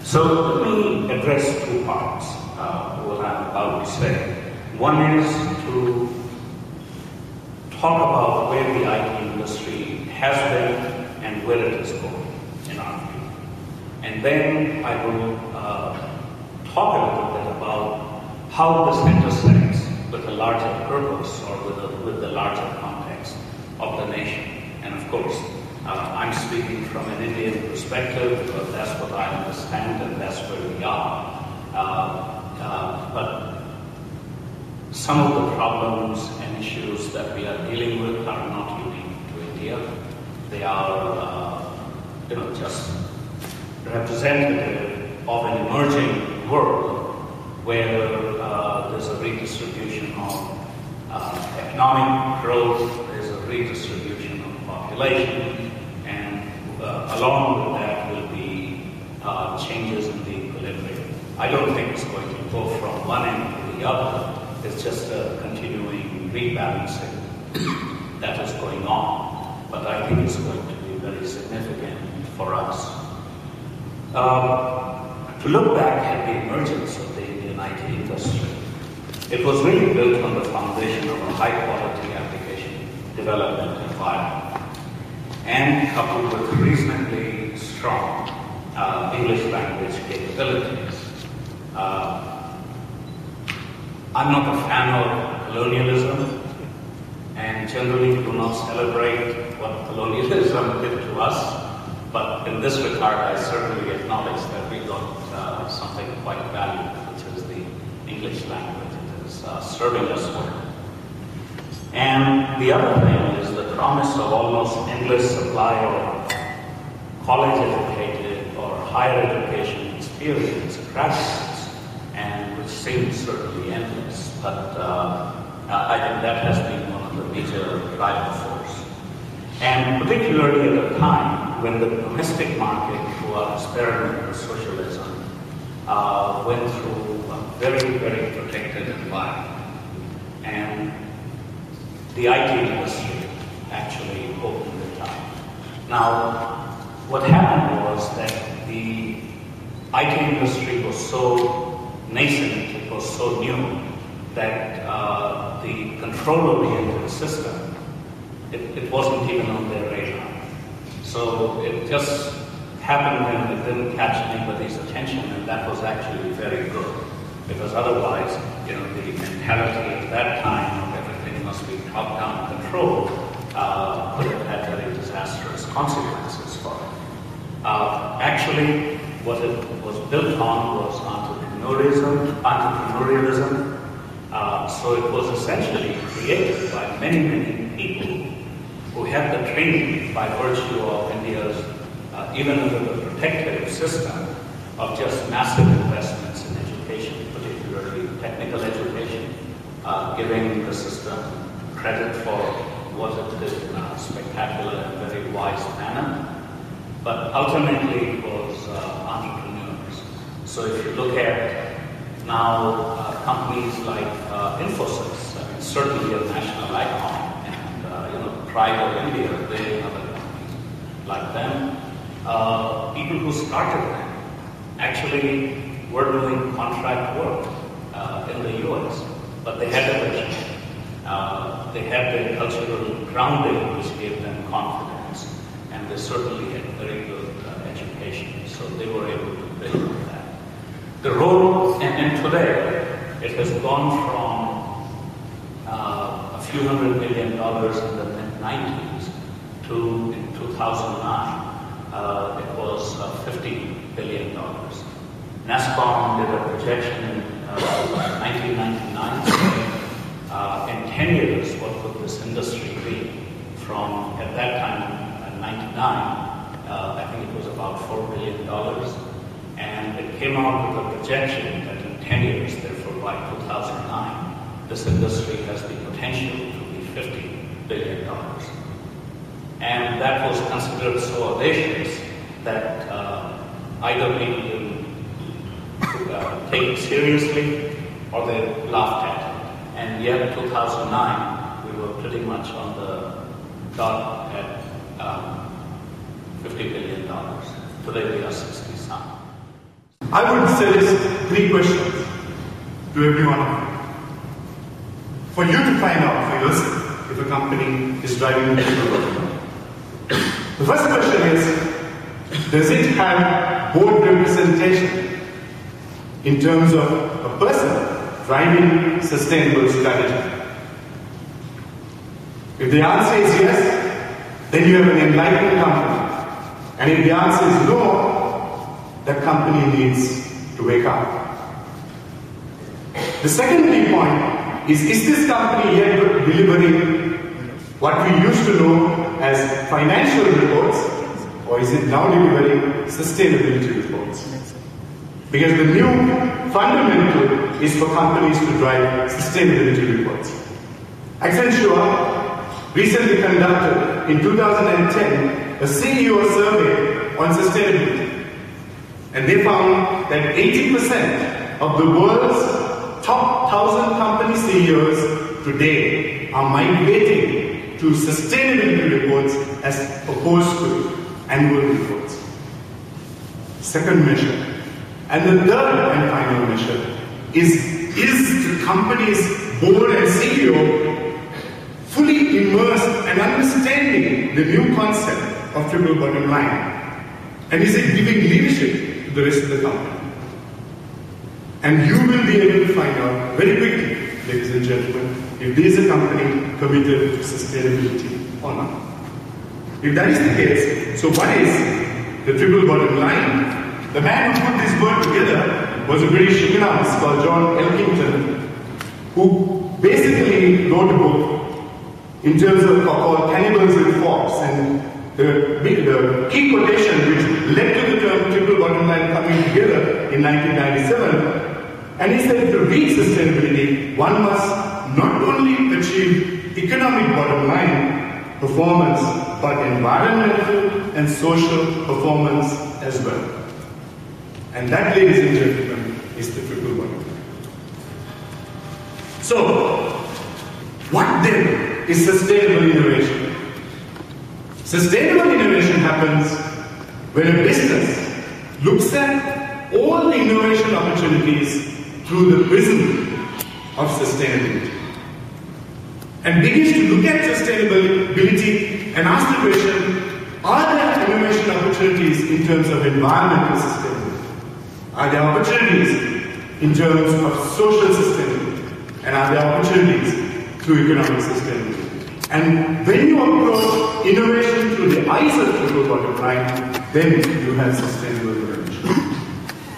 So let me address two parts what I'm about to say. One is to talk about where the IT industry has been and where it is going, in our view. And then I will talk a little bit about how this intersects with a larger purpose or with the larger context of the nation. And of course, I'm speaking from an Indian perspective because that's what I understand and that's where we are. But some of the problems and issues that we are dealing with are not unique to India. They are, just representative of an emerging world where there's a redistribution of economic growth, there's a redistribution of population, and along with that will be changes in the equilibrium. I don't think it's going to go from one end to the other. It's just a continuing rebalancing that is going on. But I think it's going to be very significant for us. To look back at the emergence of the Indian IT industry, it was really built on the foundation of a high-quality application development environment and coupled with reasonably strong English language capabilities. I'm not a fan of colonialism and generally do not celebrate what colonialism did to us, but in this regard I certainly acknowledge that we got something quite valuable, which is the English language. It is serving us well. And the other thing is the promise of almost endless supply of college-educated or higher education experience graduates, and which seems certainly endless, but I think that has been one of the major driving force. And particularly at a time when the domestic market, through our experiment with socialism, went through a very, very protected environment. And the IT industry actually opened it up. Now, what happened was that the IT industry was so nascent, it was so new, that the control-oriented system, it wasn't even on their radar. So it just happened and it didn't catch anybody's attention, and that was actually very good. Because otherwise, the mentality at that time of everything must be top-down control could have had very disastrous consequences for it. Actually, what it was built on was entrepreneurialism. So it was essentially created by many, many people who had the training by virtue of India's, even under the protective system, of just massive investments in education, particularly technical education, giving the system credit for what it did in a spectacular and very wise manner. But ultimately it was entrepreneurs. So if you look at now companies like Infosys, I mean, certainly a national icon, and pride of India, they another company like them. People who started them actually were doing contract work in the US, but they had a vision. They had their cultural grounding, which gave them confidence, and they certainly had very good education, so they were able to build on that. The role, and today, it has gone from a few $100 million in the mid-90s to, in 2009, it was $50 billion. NASSCOM did a projection in 1999 saying, in 10 years, what would this industry be? From, at that time, 99, I think it was about $4 billion. And it came out with a projection that in 10 years, therefore by 2009, this industry has the potential to be $50 billion. And that was considered so audacious that either people didn't take it seriously or they laughed at it. And yet in 2009, we were pretty much on the dot at $50 billion. Today we are 60 some. I would suggest 3 questions to everyone of you, for you to find out for yourself if a company is driving the digital world. The first question is, does it have board representation in terms of a person driving sustainable strategy? If the answer is yes, then you have an enlightened company. And if the answer is no, that company needs to wake up. The second key point is this company yet delivering what we used to know as financial reports, or is it now delivering sustainability reports? Because the new fundamental is for companies to drive sustainability reports. Accenture recently conducted in 2010 a CEO survey on sustainability, and they found that 80% of the world's top 1,000 company CEOs today are migrating to sustainability reports as opposed to annual reports. Second measure, and the third and final measure is the company's board and CEO fully immersed and understanding the new concept of triple bottom line, and is it giving leadership to the rest of the company? And you will be able to find out very quickly, ladies and gentlemen, if there is a company committed to sustainability or not. If that is the case, so what is the triple bottom line? The man who put this word together was a British economist called John Elkington, who basically wrote a book in terms of called Cannibals with Forks, and the key quotation which led to the term triple bottom line coming together in 1997. And he said to reach sustainability, one must not only achieve economic bottom line performance, but environmental and social performance as well. And that, ladies and gentlemen, is the triple bottom line. So, what then is sustainable innovation? Sustainable innovation happens when a business looks at all the innovation opportunities through the prism of sustainability, and begins to look at sustainability and ask the question, are there innovation opportunities in terms of environmental sustainability? Are there opportunities in terms of social sustainability? And are there opportunities through economic sustainability? And when you approach innovation through the eyes of triple bottom line, then you have sustainable innovation.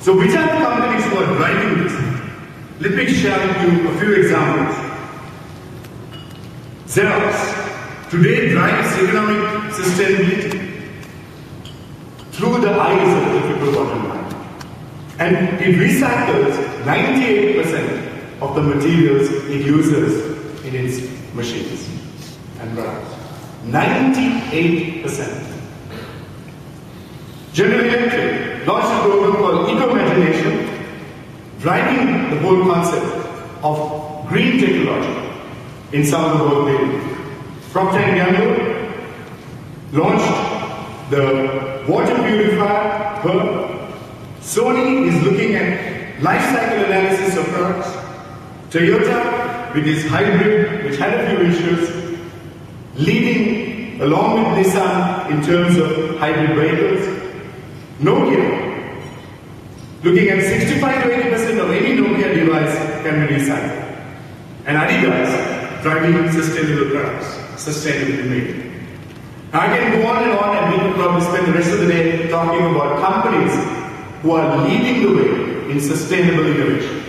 So which are the companies who are driving this? Let me share with you a few examples. Xerox today drives economic sustainability through the eyes of the triple bottom line. And it recycles 98% of the materials it uses in its machines and products. 98%. General Electric launched a program called Eco-Imagination, driving the whole concept of green technology in some of the work they do. Procter & Gamble launched the water purifier Pearl. Sony is looking at life cycle analysis of products. Toyota, with its hybrid, which had a few issues, leading along with Nissan in terms of hybrid vehicles. Nokia, looking at 65 to 80% of any Nokia device can be recycled. And Adidas, driving sustainable products, sustainably made. Now I can go on, and we will probably spend the rest of the day talking about companies who are leading the way in sustainable innovation.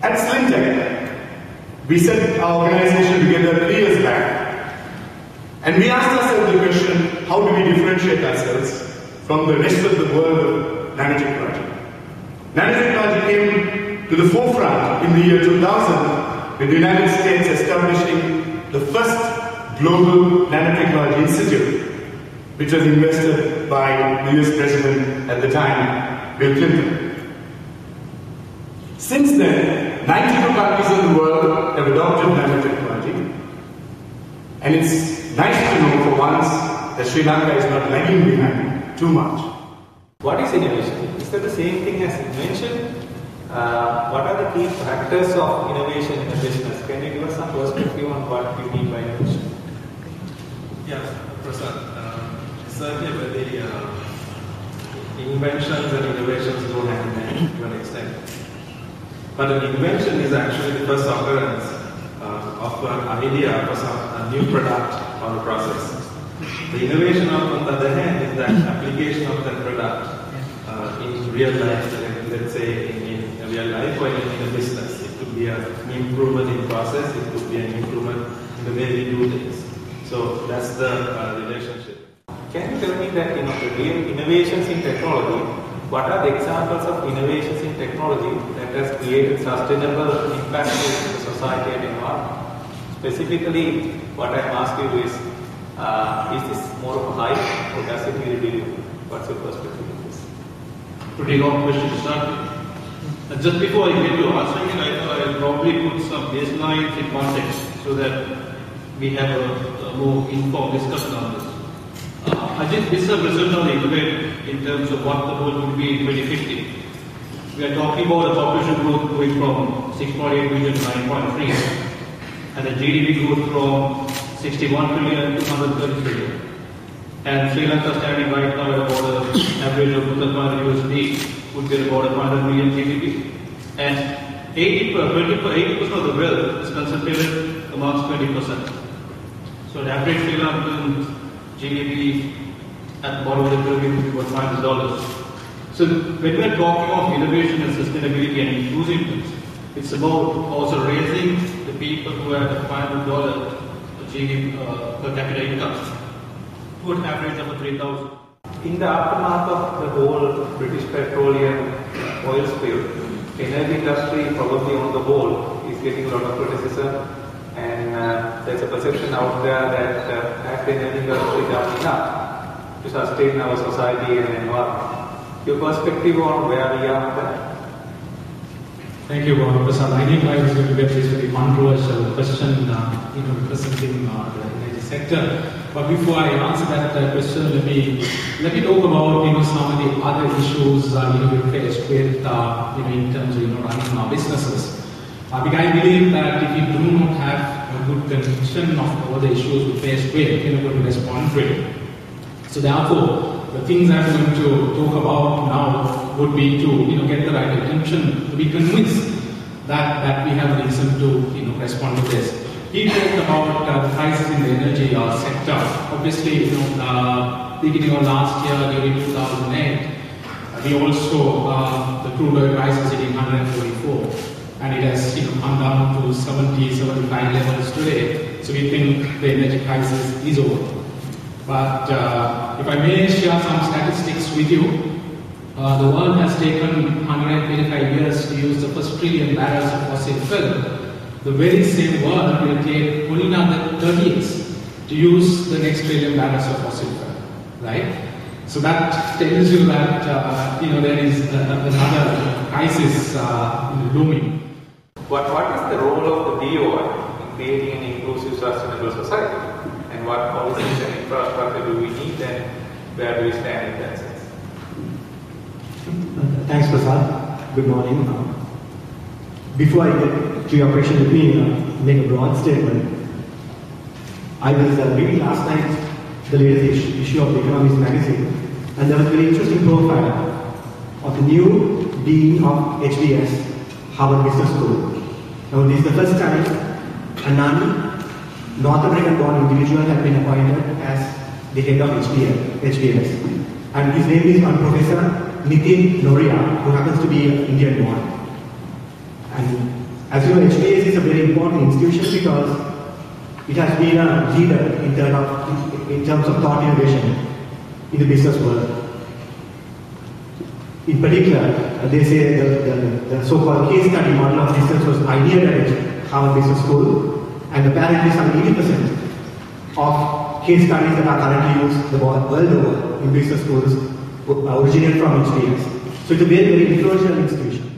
At Slimtech, we set our organization together 3 years back, and we asked ourselves the question, how do we differentiate ourselves from the rest of the world of nanotechnology? Nanotechnology came to the forefront in the year 2000, with the United States establishing the first global nanotechnology institute, which was invested by the US President at the time, Bill Clinton. Since then, 92 countries in the world have adopted nanotechnology, and it's nice to know for once that Sri Lanka is not lagging behind too much. What is innovation? Is that the same thing as invention? What are the key factors of innovation in a business? Can you give us some perspective on what you mean by innovation? Yes, Prasad. Certainly, the inventions and innovations go hand in hand to an extent. But an invention is actually the first occurrence of an idea for a new product or a process. The innovation, on the other hand, is the application of that product in real life, let's say in real life or in a business. It could be an improvement in process, it could be an improvement in the way we do things. So that's the relationship. Can you tell me that the real innovations in technology, what are the examples of innovations in technology that has created sustainable impact in the society and environment? Specifically, what I ask you is this more of a hype or does it really do? What's your perspective on this? Pretty long question to start with. Just before I get to answering it, I thought I'll probably put some baselines in context so that we have a more informed discussion on this. I think this is a result of the debate in terms of what the world would be in 2050. We are talking about a population growth going from 6.8 million to 9.3, and the GDP growth from 61 trillion to 130 trillion. And Sri Lanka standing right now at about an average of $2,500 would be about 100 million GDP. And 80% of the wealth is concentrated amongst 20%. So the average Sri Lankan GDP at the bottom of the pyramid would be about $500. So when we are talking of innovation and sustainability and inclusiveness, it's about also raising the people who have a $500 GDP per capita income to an average of $3,000. In the aftermath of the whole British petroleum oil spill, the energy industry probably on the whole is getting a lot of criticism, and there's a perception out there that has the energy industry done enough to sustain our society and environment. Your perspective on where we are on that? Thank you, Prasad. I knew I was going to get this very controversial question, representing the energy sector. But before I answer that question, let me talk about some of the other issues we're faced with in terms of running our businesses. Because I believe that if you do not have a good conviction of all the issues we face with, you're not going to respond to it. So therefore, the things I'm going to talk about now would be to get the right attention, to be convinced that we have a reason to respond to this. He talked about the crisis in the energy sector. Obviously, beginning of last year, during 2008, we also the crude oil price is hitting 144, and it has come down to 70, 75 levels today. So we think the energy crisis is over. But if I may share some statistics with you, the world has taken 125 years to use the first trillion barrels of fossil fuel. The very same world will take only another 30 years to use the next trillion barrels of fossil fuel, right? So that tells you that there is another crisis looming. What is the role of the DOI in creating an inclusive, sustainable society? And what policies and infrastructure do we need, and where do we stand in that sense? Thanks, Prasad. Good morning. Before I get to your question, let me make a broad statement. I was reading last night the latest issue of the Economist magazine, and there was a very interesting profile of the new dean of HBS, Harvard Business School. Now, this is the first time a non-North American-born individual has been appointed as the head of HBS. And his name is Professor Nitin Noria, who happens to be Indian-born. And as you know, HBS is a very important institution because it has been a leader in terms of thought innovation in the business world. In particular, they say the so-called case study model of business was ideated at Harvard Business School, and apparently some 80% of case studies that are currently used the world over in business schools originate from HBS. So it's a very, very influential institution.